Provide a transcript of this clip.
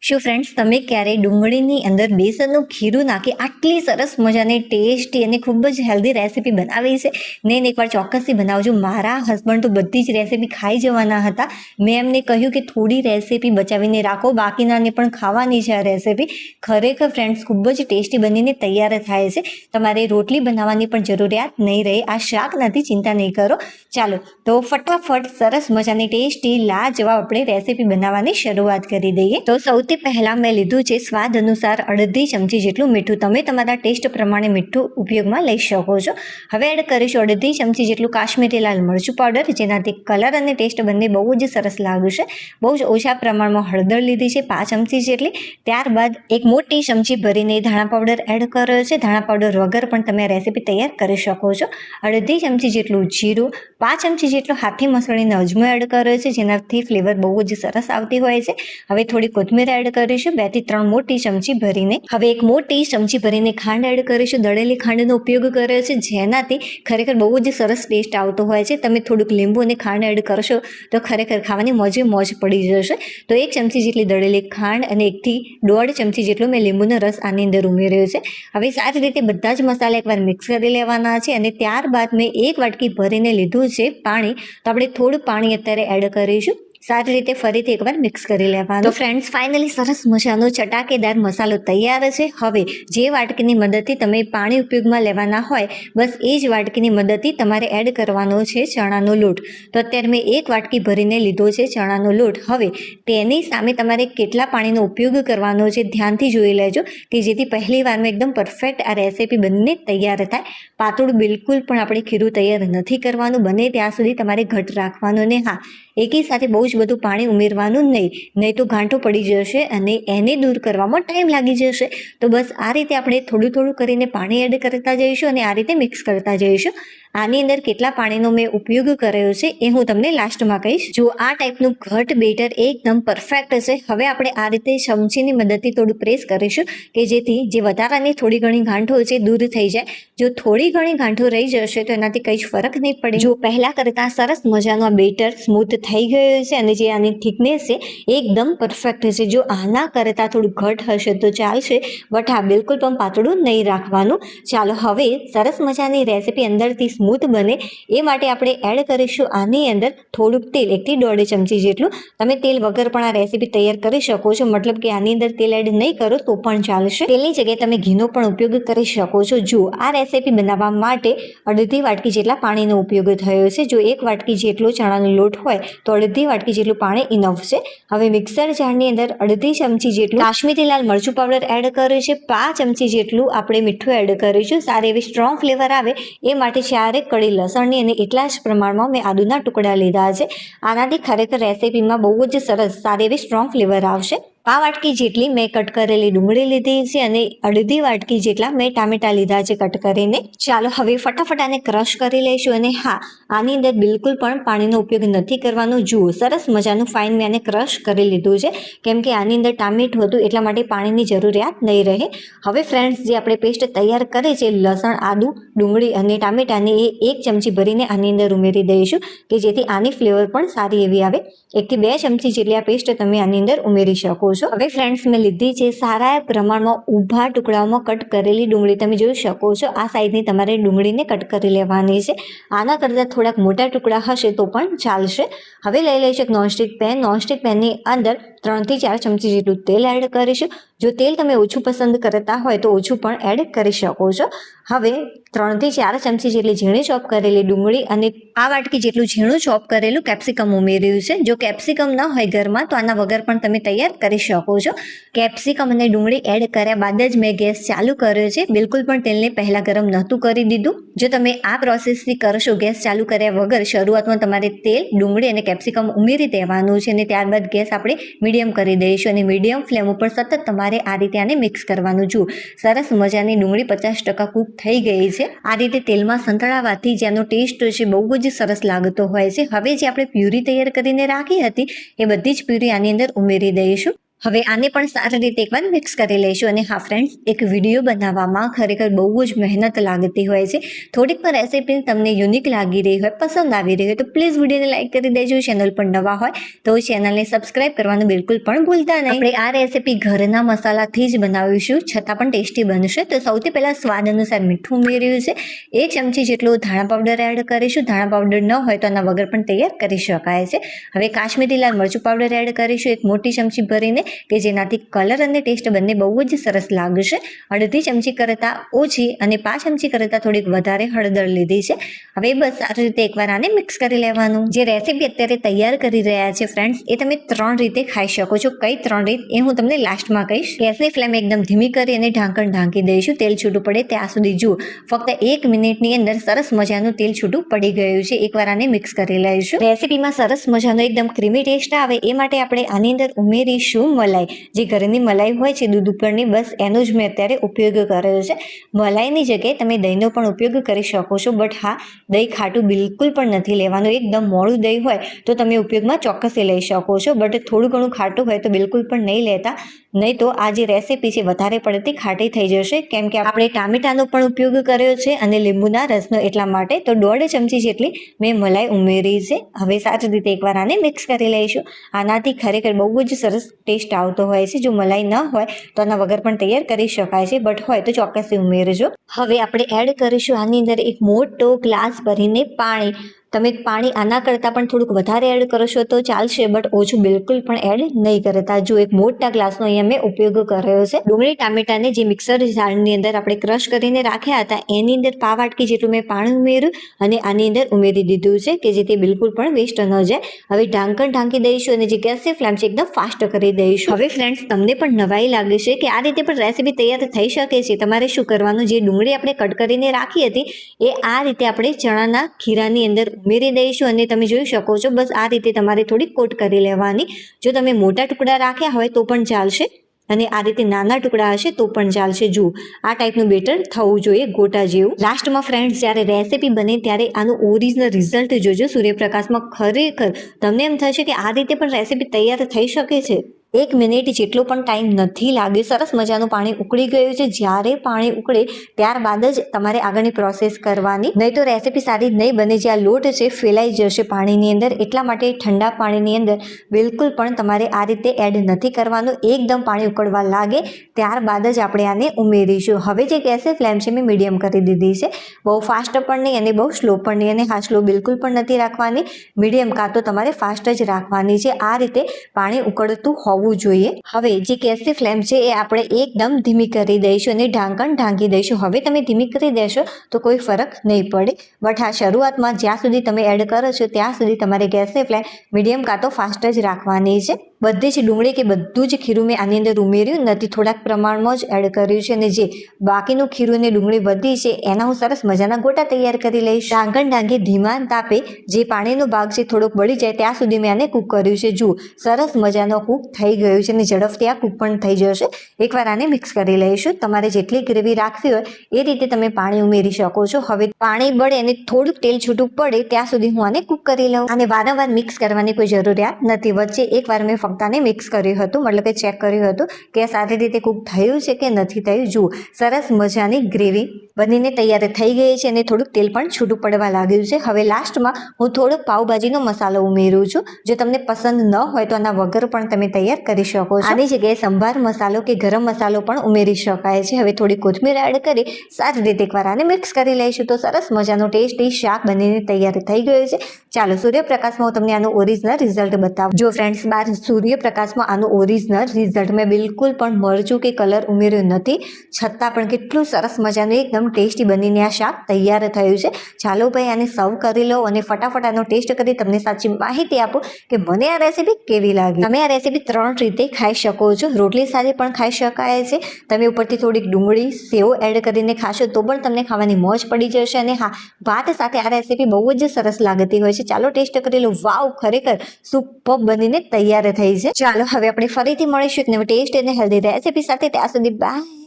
શું ફ્રેન્ડ્સ, તમે ક્યારેય ડુંગળીની અંદર બેસનનું ખીરું નાખી આટલી સરસ મજાની ટેસ્ટી અને ખૂબ જ હેલ્ધી રેસીપી બનાવી છે? ને એકવાર ચોક્કસથી બનાવજો. મારા હસબન્ડ તો બધી જ રેસીપી ખાઈ જવાના હતા. મેં એમને કહ્યું કે થોડી રેસીપી બચાવીને રાખો, બાકીનાને પણ ખાવાની છે આ રેસીપી. ખરેખર ફ્રેન્ડ્સ, ખૂબ જ ટેસ્ટી બનીને તૈયાર થાય છે. તમારે રોટલી બનાવવાની પણ જરૂરિયાત નહીં રહે. આ શાક નથી, ચિંતા નહીં કરો. ચાલો તો ફટાફટ સરસ મજાની ટેસ્ટી લાજવાબ આપણે રેસીપી બનાવવાની શરૂઆત કરી દઈએ. તો સૌથી પહેલા મેં લીધું છે સ્વાદ અનુસાર અડધી ચમચી જેટલું મીઠું. તમે તમારા ટેસ્ટ પ્રમાણે મીઠું ઉપયોગમાં લઈ શકો છો. હવે એડ કરીશું અડધી ચમચી જેટલું કાશ્મીરી લાલ મરચું પાવડર, જેનાથી કલર અને ટેસ્ટ બંને બહુ જ સરસ લાગશે. બહુ જ ઓછા પ્રમાણમાં હળદર લીધી છે 5 ચમચી જેટલી. ત્યારબાદ એક મોટી ચમચી ભરીને ધાણા પાવડર એડ કર્યો છે. ધાણા પાવડર વગર પણ તમે રેસીપી તૈયાર કરી શકો છો. અડધી ચમચી જેટલું જીરું, 5 ચમચી જેટલો હાથી મસળીને અજમો એડ કર્યો છે, જેનાથી ફ્લેવર બહુ જ સરસ આવતી હોય છે. હવે થોડી કોથમીર એડ કરીશું 2 થી 3 મોટી ચમચી ભરીને. હવે એક મોટી ચમચી ભરીને ખાંડ એડ કરીશું. દળેલી ખાંડનો ઉપયોગ કર્યો છે, જેનાથી ખરેખર બહુ જ સરસ ટેસ્ટ આવતો હોય છે. તમે થોડુંક લીંબુ અને ખાંડ એડ કરશો તો ખરેખર ખાવાની મોજે મોજ પડી જશે. તો 1 ચમચી જેટલી દળેલી ખાંડ અને 1 થી 1.5 ચમચી જેટલો મેં લીંબુનો રસ આની અંદર ઉમેર્યો છે. હવે સારી રીતે બધા જ મસાલા એકવાર મિક્સ કરી લેવાના છે અને ત્યારબાદ મેં 1 વાટકી ભરીને લીધું છે પાણી. તો આપણે થોડું પાણી અત્યારે એડ કરીશું. સારી રીતે ફરીથી એકવાર મિક્સ કરી લેવાનું. તો ફ્રેન્ડ્સ, ફાઇનલી સરસ મજાનો ચટાકેદાર મસાલો તૈયાર છે. હવે જે વાટકીની મદદથી તમે પાણી ઉપયોગમાં લેવાના હોય, બસ એ જ વાટકીની મદદથી તમારે એડ કરવાનો છે ચણાનો લોટ. તો અત્યારે મેં 1 વાટકી ભરીને લીધો છે ચણાનો લોટ. હવે તેની સામે તમારે કેટલા પાણીનો ઉપયોગ કરવાનો છે ધ્યાનથી જોઈ લેજો, કે જેથી પહેલી વારમાં એકદમ પરફેક્ટ આ રેસીપી બંને તૈયાર થાય. પાતળું બિલકુલ પણ આપણે ખીરું તૈયાર નથી કરવાનું. બને ત્યાં સુધી તમારે ઘટ રાખવાનું. ને હા, એકી સાથે બહુ જ બધું પાણી ઉમેરવાનું નહીં તો ગાંઠો પડી જશે અને એને દૂર કરવામાં ટાઈમ લાગી જશે. તો બસ આ રીતે આપણે થોડું થોડું કરીને પાણી એડ કરતા જઈશું અને આ રીતે મિક્સ કરતા જઈશું. આની અંદર કેટલા પાણીનો મેં ઉપયોગ કર્યો છે એ હું તમને લાસ્ટમાં કહીશ. જો આ ટાઈપનું ઘટ બેટર એકદમ પરફેક્ટ છે. હવે આપણે આ રીતે ચમચીની મદદથી થોડું પ્રેસ કરીશું, કે જેથી જે વધારાની થોડી ઘણી ગાંઠો છે દૂર થઈ જાય. જો થોડી ઘણી ગાંઠો રહી જશે તો એનાથી કંઈ જ ફરક નહીં પડે. જો પહેલા કરતાં સરસ મજાનો બેટર સ્મૂથ થઈ ગયો છે અને જે આની થિકનેસ છે એકદમ પરફેક્ટ છે. જો આના કરતાં થોડું ઘટ હશે તો ચાલશે, બટ હા, બિલકુલ પણ પાતળું નહીં રાખવાનું. ચાલો હવે સરસ મજાની રેસીપી અંદરથી સ્મૂથ બને એ માટે આપણે એડ કરીશું આની અંદર થોડુંક તેલ. 1 થી 1.5 ચમચી જેટલું. તમે તેલ વગર પણ આ રેસીપી તૈયાર કરી શકો છો, મતલબ કે આની અંદર તેલ એડ નહીં કરો તો પણ ચાલશે. તેલની જગ્યાએ તમે ઘીનો પણ ઉપયોગ કરી શકો છો. જો આ રેસીપી બનાવવા માટે અડધી વાટકી જેટલા પાણીનો ઉપયોગ થયો છે. જો 1 વાટકી જેટલો ચણાનો લોટ હોય તો અડધી વાટકી જેટલું પાણી ઇનફ છે. હવે મિક્સર જારની અંદર અડધી ચમચી જેટલું કાશ્મીરી લાલ મરચું પાવડર એડ કર્યું છે. 5 ચમચી જેટલું આપણે મીઠું એડ કરીશું. સારી એવી સ્ટ્રોંગ ફ્લેવર આવે એ માટે 4 કળી લસણની અને એટલા જ પ્રમાણમાં મેં આદુના ટુકડા લીધા છે. આનાથી ખરેખર રેસીપીમાં બહુ જ સરસ સારી એવી સ્ટ્રોંગ ફ્લેવર આવશે. 5 વાટકી જેટલી મેં કટ કરેલી ડુંગળી લીધી છે અને અડધી વાટકી જેટલા મેં ટામેટા લીધા છે કટ કરીને. ચાલો હવે ફટાફટ આને ક્રશ કરી લઈશું. અને હા, આની અંદર બિલકુલ પણ પાણીનો ઉપયોગ નથી કરવાનો. જુઓ, સરસ મજાનું ફાઇન મેં આને ક્રશ કરી લીધું છે, કેમ કે આની અંદર ટામેટું હતું એટલા માટે પાણીની જરૂરિયાત નહીં રહે. હવે ફ્રેન્ડ્સ, જે આપણે પેસ્ટ તૈયાર કરી છે લસણ, આદુ, ડુંગળી અને ટામેટાની, એ 1 ચમચી ભરીને આની અંદર ઉમેરી દઈશું, કે જેથી આની ફ્લેવર પણ સારી એવી આવે. 1 થી 2 ચમચી જેટલી આ પેસ્ટ તમે આની અંદર ઉમેરી શકો છો. હવે ફ્રેન્ડ્સ, મેં લીધી છે સારા પ્રમાણમાં ઊભા ટુકડાઓમાં કટ કરેલી ડુંગળી. તમે જોઈ શકો છો આ સાઈઝની તમારે ડુંગળીને કટ કરી લેવાની છે. આના કરતાં થોડાક મોટા ટુકડા હશે તો પણ ચાલશે. હવે લઈ લઈશું એક નોનસ્ટિક પેન. નોનસ્ટિક પેનની અંદર 3 થી 4 ચમચી જેટલું તેલ એડ કરીશું. જો તેલ તમે ઓછું પસંદ કરતા હોય તો ઓછું પણ એડ કરી શકો છો. હવે 3 થી 4 ચમચી જેટલી ઝીણી ચોપ કરેલી ડુંગળી અને આ વાટકી જેટલું ઝીણું ચોપ કરેલું કેપ્સિકમ ઉમેર્યું છે. જો કેપ્સિકમ ન હોય ઘરમાં તો આના વગર પણ તમે તૈયાર કરી શકો છો. કેપ્સિકમ અને ડુંગળી એડ કર્યા બાદ જ મેં ગેસ ચાલુ કર્યો છે. બિલકુલ પણ તેલને પહેલા ગરમ નહોતું કરી દીધું. જો તમે આ પ્રોસેસથી કરશો ગેસ ચાલુ કર્યા વગર, શરૂઆતમાં તમારે તેલ, ડુંગળી અને કેપ્સિકમ ઉમેરી દેવાનું છે અને ત્યારબાદ ગેસ આપણે મીડિયમ કરી દઈશું અને મીડિયમ ફ્લેમ ઉપર સતત તમારે આ રીતે આને મિક્સ કરવાનું. જુઓ, સરસ મજાની ડુંગળી 50% કૂક થઈ ગઈ છે. આ રીતે તેલમાં સંતળાવાથી જેનો ટેસ્ટ છે બહુ જ સરસ લાગતો હોય છે. હવે જે આપણે પ્યુરી તૈયાર કરીને રાખી હતી એ બધી જ પ્યુરી આની અંદર ઉમેરી દઈશું. હવે આને પણ સારી રીતે એકવાર મિક્સ કરી લઈશું. અને હા ફ્રેન્ડ્સ, એક વિડીયો બનાવવામાં ખરેખર બહુ જ મહેનત લાગતી હોય છે. થોડીક પણ રેસીપી તમને યુનિક લાગી રહી હોય, પસંદ આવી રહી હોય તો પ્લીઝ વિડીયોને લાઈક કરી દેજો. ચેનલ પર નવા હોય તો ચેનલને સબસ્ક્રાઇબ કરવાનું બિલકુલ પણ ભૂલતા નહીં. આપણે આ રેસીપી ઘરના મસાલાથી જ બનાવીશું, છતાં પણ ટેસ્ટી બનશે. તો સૌથી પહેલાં સ્વાદ અનુસાર મીઠું ઉમેર્યું છે. 1 ચમચી જેટલું ધાણા પાવડર એડ કરીશું. ધાણા પાવડર ન હોય તો આના વગર પણ તૈયાર કરી શકાય છે. હવે કાશ્મીરી લાલ મરચું પાવડર એડ કરીશું 1 મોટી ચમચી ભરીને, કે જેનાથી કલર અને ટેસ્ટ બંને બહુ જ સરસ લાગશે. અડધી ચમચી કરતાં ઓછી અને 5 ચમચી કરતાં થોડીક વધારે હળદર લીધી છે. હવે બસ સારી રીતે એકવાર આને મિક્સ કરી લેવાનું. જે રેસીપી અત્યારે તૈયાર કરી રહ્યા છે ફ્રેન્ડ્સ, એ તમે 3 રીતે ખાઈ શકો છો. કઈ 3 રીત એ હું તમને લાસ્ટમાં કહીશ. ગેસની ફ્લેમ એકદમ ધીમી કરી અને ઢાંકણ ઢાંકી દઈશું. તેલ છૂટું પડે ત્યાં સુધી જુઓ. ફક્ત 1 મિનિટની અંદર સરસ મજાનું તેલ છૂટું પડી ગયું છે. એકવાર આને મિક્સ કરી લઈશું. રેસીપીમાં સરસ મજાનો એકદમ ક્રીમી ટેસ્ટ આવે એ માટે આપણે આની અંદર ઉમેરીશું મલાઈ. જે ઘરની મલાઈ હોય છે દૂધ ઉપરની, બસ એનો જ મેં અત્યારે ઉપયોગ કર્યો છે. મલાઈની જગ્યાએ તમે દહીંનો પણ ઉપયોગ કરી શકો છો, બટ હા, દહીં ખાટું બિલકુલ પણ નથી લેવાનું. એકદમ મોડું દહીં હોય તો તમે ઉપયોગમાં ચોક્કસ લઈ શકો છો, બટ થોડું ઘણું ખાટું હોય તો બિલકુલ પણ નહીં લેતા. નહીં તો આ જે રેસીપી છે વધારે પડતી ખાટી થઈ જશે, કેમ કે આપણે ટામેટાનો પણ ઉપયોગ કર્યો છે અને લીંબુના રસનો. એટલા માટે તો 1.5 ચમચી જેટલી મેં મલાઈ ઉમેરી છે. હવે સારી રીતે એકવાર આને મિક્સ કરી લઈશું. આનાથી ખરેખર બહુ જ સરસ ટેસ્ટ આવતો હોય છે. જો મલાઈ ન હોય તો આના વગર પણ તૈયાર કરી શકાય છે, બટ હોય તો ચોક્કસથી ઉમેરજો. હવે આપણે એડ કરીશું આની અંદર એક મોટો ગ્લાસ ભરીને પાણી. તમે પાણી આના કરતાં પણ થોડુંક વધારે એડ કરશો તો ચાલશે, બટ ઓછું બિલકુલ પણ એડ નહીં કરતા. જો એક મોટા ગ્લાસનો અહીંયા મેં ઉપયોગ કર્યો છે. ડુંગળી ટામેટાને જે મિક્સર જારની અંદર આપણે ક્રશ કરીને રાખ્યા હતા એની અંદર પાવ વાટકી જેટલું મેં પાણી ઉમેર્યું અને આની અંદર ઉમેરી દીધું છે, કે જેથી બિલકુલ પણ વેસ્ટ ન જાય. હવે ઢાંકણ ઢાંકી દઈશું અને જે ગેસની ફ્લેમ છે એકદમ ફાસ્ટ કરી દઈશું. હવે ફ્રેન્ડ્સ, તમને પણ નવાઈ લાગે છે કે આ રીતે પણ રેસીપી તૈયાર થઈ શકે છે. તમારે શું કરવાનું, જે ડુંગળી આપણે કટ કરીને રાખી હતી એ આ રીતે આપણે ચણાના ખીરાની અંદર ઉમેરી દઈશું અને તમે જોઈ શકો છો બસ આ રીતે તમારે થોડી કોટ કરી લેવાની. જો તમે મોટા ટુકડા રાખ્યા હોય તો પણ ચાલશે અને આ રીતે નાના ટુકડા હશે તો પણ ચાલશે. જુઓ, આ ટાઈપનું બેટર થવું જોઈએ, ગોટા જેવું. લાસ્ટમાં ફ્રેન્ડ્સ, જ્યારે રેસીપી બને ત્યારે આનું ઓરિજિનલ રિઝલ્ટ જોજો સૂર્યપ્રકાશમાં. ખરેખર તમને એમ થશે કે આ રીતે પણ રેસીપી તૈયાર થઈ શકે છે. 1 મિનિટ જેટલો પણ ટાઈમ નથી લાગ્યો. સરસ મજાનું પાણી ઉકળી ગયું છે. જ્યારે પાણી ઉકળે ત્યારબાદ જ તમારે આગળની પ્રોસેસ કરવાની, નહીં તો રેસીપી સારી નહીં બને. જે આ લોટ છે ફેલાઈ જશે પાણીની અંદર. એટલા માટે ઠંડા પાણીની અંદર બિલકુલ પણ તમારે આ રીતે એડ નથી કરવાનું. એકદમ પાણી ઉકળવા લાગે ત્યારબાદ જ આપણે આને ઉમેરીશું. હવે જે ગેસની ફ્લેમ છે મેં મીડિયમ કરી દીધી છે. બહુ ફાસ્ટ પણ નહીં અને બહુ સ્લો પણ નહીં, અને હા, સ્લો બિલકુલ પણ નથી રાખવાની. મીડિયમ કાં તો તમારે ફાસ્ટ જ રાખવાની છે. આ રીતે પાણી ઉકળતું હોવું જોઈએ. હવે જે ગેસની ફ્લેમ છે એ આપણે એકદમ ધીમી કરી દઈશું અને ઢાંકણ ઢાંકી દઈશું. હવે તમે ધીમી કરી દેશો તો કોઈ ફરક નહીં પડે, બટ હા, શરૂઆતમાં જ્યાં સુધી તમે એડ કરો છો ત્યાં સુધી તમારે ગેસની ફ્લેમ મીડિયમ કાં તો ફાસ્ટ જ રાખવાની છે. બધી જ ડુંગળી કે બધું જ ખીરું મેં આની અંદર ઉમેર્યું નથી, થોડાક પ્રમાણમાં જ એડ કર્યું છે. અને જે બાકીનું ખીરું અને ડુંગળી વધી છે એના હું સરસ મજાના ગોટા તૈયાર કરી લઈશ. ઢાંકણ ઢાંકી ધીમા તાપે જે પાણીનો ભાગ છે થોડોક બળી જાય ત્યાં સુધી મેં આને કૂક કર્યું છે. જુઓ, સરસ મજાનો કૂક થઈ ગયું છે અને ઝડપથી આ કૂક પણ થઈ જશે. એકવાર આને મિક્સ કરી લઈશું. તમારે જેટલી ગ્રેવી રાખવી હોય એ રીતે તમે પાણી ઉમેરી શકો છો. હવે પાણી બળે અને થોડુંક તેલ છૂટું પડે ત્યાં સુધી હું આને કૂક કરી લઉં. આને વારંવાર મિક્સ કરવાની કોઈ જરૂરિયાત નથી. વચ્ચે એકવાર મેં ફક્ત આને મિક્સ કર્યું હતું, મતલબ કે ચેક કર્યું હતું કે સારી રીતે કૂક થયું છે કે નથી થયું. જુઓ, સરસ મજાની ગ્રેવી બનીને તૈયાર થઈ ગઈ છે અને થોડુંક તેલ પણ છૂટું પડવા લાગ્યું છે. હવે લાસ્ટમાં હું થોડોક પાવભાજીનો મસાલો ઉમેરું છું. જો તમને પસંદ ન હોય તો આના વગર પણ તમે તૈયાર કરી શકો છો. આની જગ્યાએ સંભાર મસાલો કે ગરમ મસાલો પણ ઉમેરી શકાય છે. હવે થોડી કોથમીર એડ કરી સારી રીતે એકવાર આને મિક્સ કરી લઈશું તો સરસ મજાનું ટેસ્ટી શાક બનીને તૈયાર થઈ ગયું છે. ચાલો, સૂર્યપ્રકાશમાં હું તમને આનું ઓરિજિનલ રિઝલ્ટ બતાવું. જો ફ્રેન્ડ્સ, બહાર સૂર્યપ્રકાશમાં આનું ઓરિજિનલ રિઝલ્ટ મેં બિલકુલ પણ મરચું કે કલર ઉમેર્યું નથી, છતાં પણ કેટલું સરસ મજાનું એકદમ ટેસ્ટી બનીને આ શાક તૈયાર થયું છે. ચાલો ભાઈ, આને સર્વ કરી લો અને ફટાફટ આનો ટેસ્ટ કરી તમને સાચી માહિતી આપો કે મને આ રેસીપી કેવી લાગી. તમે આ રેસીપી 3 રીતે ખાઈ શકો છો. રોટલી સાથે પણ ખાઈ શકાય છે. તમે ઉપરથી થોડીક ડુંગળી સેવ એડ કરીને ખાશો તો પણ તમને ખાવાની મોજ પડી જશે. અને હા, ભાત સાથે આ રેસીપી બહુ જ સરસ લાગતી હોય છે. ચાલો ટેસ્ટ કરી લો. વાવ, ખરેખર સુપર બનીને તૈયાર થઈ છે. ચાલો, હવે આપણે ફરીથી મળીશું એક નવી ટેસ્ટ અને હેલ્ધી રેસીપી સાથે. ત્યાં સુધી બાય.